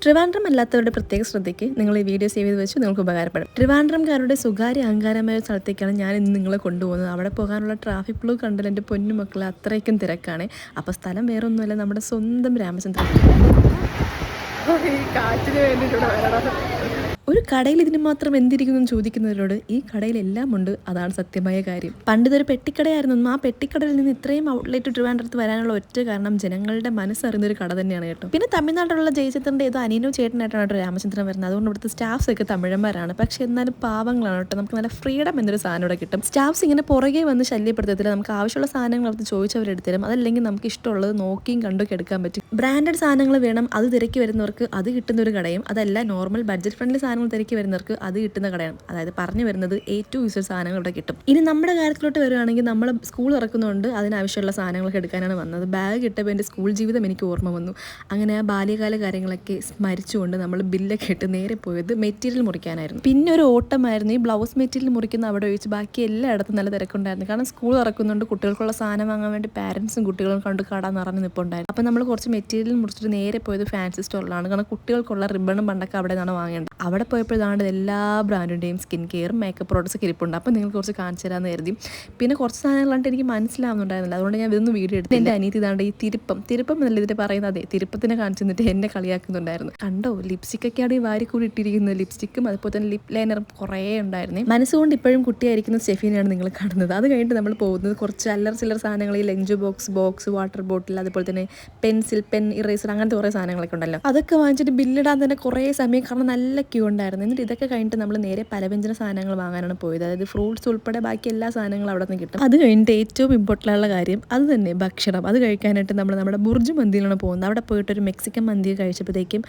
ട്രിവാൻഡ്രം അല്ലാത്തവരുടെ പ്രത്യേക ശ്രദ്ധയ്ക്ക് നിങ്ങൾ ഈ വീഡിയോ സേവ് ചെയ്ത് വെച്ച് നിങ്ങൾക്ക് ഉപകാരപ്പെടും. ട്രിവാൻഡ്രംകാരുടെ സ്വകാര്യ അഹങ്കാരമായ സ്ഥലത്തേക്കാണ് ഞാൻ ഇന്ന് നിങ്ങളെ കൊണ്ടുപോകുന്നത്. അവിടെ പോകാനുള്ള ട്രാഫിക് ഫ്ലോ കണ്ടാൽ എൻ്റെ പൊന്നുമക്കളെ അത്രയ്ക്കും തിരക്കാണ്. അപ്പോൾ സ്ഥലം വേറെ ഒന്നുമല്ല, നമ്മുടെ സ്വന്തം രാമചന്ദ്രൻ. കാറ്റിന് വേണ്ടിയിട്ടുള്ള ഒരു കടയിൽ ഇതിന് മാത്രം എന്തിരിക്കുന്നു ചോദിക്കുന്നവരോട് ഈ കടയിൽ എല്ലാം ഉണ്ട്, അതാണ് സത്യമായ കാര്യം. പണ്ട് ഇതൊരു പെട്ടിക്കടയായിരുന്നു. ആ പെട്ടിക്കടയിൽ നിന്ന് ഇത്രയും ഔട്ട്ലെറ്റ് ട്രിവാൻഡ്രത്ത് വരാനുള്ള ഒറ്റ കാരണം ജനങ്ങളുടെ മനസ്സറിഞ്ഞൊരു കട തന്നെയാണ് കേട്ടോ. പിന്നെ തമിഴ്നാട്ടിലുള്ള ജയചന്ദ്രൻ്റെ ഏതോ അനിയനോ ചേട്ടനായിട്ടാണ് കേട്ടോ രാമചന്ദ്രൻ വരുന്നത്. അതുകൊണ്ട് ഇവിടുത്തെ സ്റ്റാഫ്സ് ഒക്കെ തമിഴന്മാരാണ്. പക്ഷെ എന്നാലും പാവങ്ങളാണ് കേട്ടോ. നമുക്ക് നല്ല ഫ്രീഡം എന്നൊരു സാധനം ഇവിടെ കിട്ടും. സ്റ്റാഫ്സ് ഇങ്ങനെ പുറകെ വന്ന് ശല്യപ്പെടുത്തത്തില്ല. നമുക്ക് ആവശ്യമുള്ള സാധനങ്ങൾ അവർക്ക് ചോദിച്ചവരെടുത്തരും. അതല്ലെങ്കിൽ നമുക്ക് ഇഷ്ടമുള്ളത് നോക്കിയും കണ്ടൊക്കെ എടുക്കാൻ പറ്റും. ബ്രാൻഡഡ് സാധനങ്ങൾ വേണം, അത് തിരക്കി വരുന്നവർക്ക് അത് കിട്ടുന്ന ഒരു കടയും, അതല്ല നോർമൽ ബഡ്ജറ്റ് ഫ്രണ്ട്ലി സാധനങ്ങൾ തിരക്കി വരുന്നവർക്ക് അത് കിട്ടുന്ന കടയാണ്. അതായത് പറഞ്ഞു വരുന്നത് ഏറ്റവും യൂസ്ഡ് സാധനങ്ങൾ ഇവിടെ കിട്ടും. ഇനി നമ്മുടെ കാര്യത്തിലോട്ട് വരുവാണെങ്കിൽ നമ്മൾ സ്കൂൾ ഇറക്കുന്നുണ്ട്, അതിനാവശ്യമുള്ള സാധനങ്ങളൊക്കെ എടുക്കാനാണ് വന്നത്. ബാഗ് കിട്ടപ്പോൾ എൻ്റെ സ്കൂൾ ജീവിതം എനിക്ക് ഓർമ്മ വന്നു. അങ്ങനെ ആ ബാല്യകാല കാര്യങ്ങളൊക്കെ സ്മരിച്ചുകൊണ്ട് നമ്മൾ ബില്ലൊക്കെ ഇട്ട് നേരെ പോയത് മെറ്റീരിയൽ മുറിക്കാനായിരുന്നു. പിന്നെ ഒരു ഓട്ടമായിരുന്നു. ഈ ബ്ലൗസ് മെറ്റീരിയൽ മുറിക്കുന്ന അവിടെ ഒഴിച്ച് ബാക്കി എല്ലായിടത്തും നല്ല തിരക്കുണ്ടായിരുന്നു. കാരണം സ്കൂൾ ഇറക്കുന്നുണ്ട്, കുട്ടികൾക്കുള്ള സാധനം വാങ്ങാൻ വേണ്ടി പാരൻസും കുട്ടികളും കണ്ട് കട നിറഞ്ഞ് നിൽപ്പുണ്ടായിരുന്നു. അപ്പോൾ നമ്മൾ കുറച്ച് മെറ്റീരിയൽ മുറിച്ചിട്ട് നേരെ പോയത് ഫാൻസി സ്റ്റോറിലാണ്. കാരണം കുട്ടികൾക്കുള്ള റിബണും പണ്ടൊക്കെ അവിടെ നിന്നാണ് വാങ്ങേണ്ടത്. അവിടെ പോയപ്പോഴാണ് എല്ലാ ബ്രാൻഡിൻ്റെയും സ്കിൻ കെയർ മേക്കപ്പ് പ്രോഡക്ട്സ് ഒക്കെ ഇരിപ്പുണ്ട്. അപ്പോൾ നിങ്ങൾക്ക് കുറച്ച് കാണിച്ചു തരാമെന്ന് കരുതി. പിന്നെ കുറച്ച് സാധനങ്ങളായിട്ട് എനിക്ക് മനസ്സിലാവുന്നുണ്ടായിരുന്നില്ല, അതുകൊണ്ട് ഞാൻ ഇതൊന്നും വീഡിയോ എടുത്തു. എൻ്റെ അനിയത്തി ഇതാണ്ട് ഈ തിരുപ്പം എന്നല്ല ഇതിൻ്റെ പറയുന്നത്, അതെ തിരുപ്പത്തിനെ കാണിച്ചു തന്നിട്ട് എന്നെ കളിയാക്കുന്നുണ്ടായിരുന്നു. കണ്ടോ, ലിപ്സ്റ്റിക്കൊക്കെയാണ് ഈ വാരി കൂടി ഇട്ടിരിക്കുന്നത്. ലിപ്സ്റ്റിക്കും അതുപോലെ തന്നെ ലിപ് ലൈനറും കുറേ ഉണ്ടായിരുന്നു. മനസ്സുകൊണ്ട് ഇപ്പോഴും കുട്ടിയായിരിക്കുന്ന സ്റ്റെഫീനെയാണ് നിങ്ങൾ കാണുന്നത്. അത് കഴിഞ്ഞിട്ട് നമ്മൾ പോകുന്നത് കുറച്ച് അല്ലറ ചില്ലറ സാധനങ്ങൾ, ഈ ലഞ്ച് ബോക്സ് വാട്ടർ ബോട്ടിൽ, അതുപോലെ തന്നെ പെൻസിൽ, പെൻ, ഇറേസർ, അങ്ങനത്തെ കുറേ സാധനങ്ങളൊക്കെ ഉണ്ടല്ലോ. അതൊക്കെ വാങ്ങിച്ചിട്ട് ബില്ലിടാൻ തന്നെ കുറേ സമയം, കാരണം നല്ല ക്യൂ ഉണ്ടായിരുന്നു. എന്നിട്ട് ഇതൊക്കെ കഴിഞ്ഞിട്ട് നമ്മൾ നേരെ പലവ്യഞ്ജന സാധനങ്ങൾ വാങ്ങാനാണ് പോയത്. അതായത് ഫ്രൂട്ട്സ് ഉൾപ്പെടെ ബാക്കി എല്ലാ സാധനങ്ങളും അവിടെ നിന്ന് കിട്ടും. അത് കഴിഞ്ഞിട്ട് ഏറ്റവും ഇമ്പോർട്ടൻ്റ് ആയുള്ള കാര്യം അത് തന്നെ, ഭക്ഷണം. അത് കഴിക്കാനായിട്ട് നമ്മൾ നമ്മുടെ ബുർജ് മന്തിയിലാണ് പോകുന്നത്. അവിടെ പോയിട്ട് ഒരു മെക്സിക്കൻ മന്തി കഴിച്ചപ്പോഴത്തേക്കും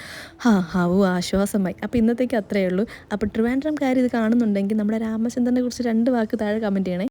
ആശ്വാസമായി. അപ്പോൾ ഇന്നത്തേക്ക് അത്രയേ ഉള്ളൂ. അപ്പോൾ ട്രിവാൻഡ്രംകാർ ഇത് കാണുന്നുണ്ടെങ്കിൽ നമ്മുടെ രാമചന്ദ്രനെ കുറിച്ച് 2 വാക്ക് താഴെ കമൻറ്റ് ചെയ്യണേ.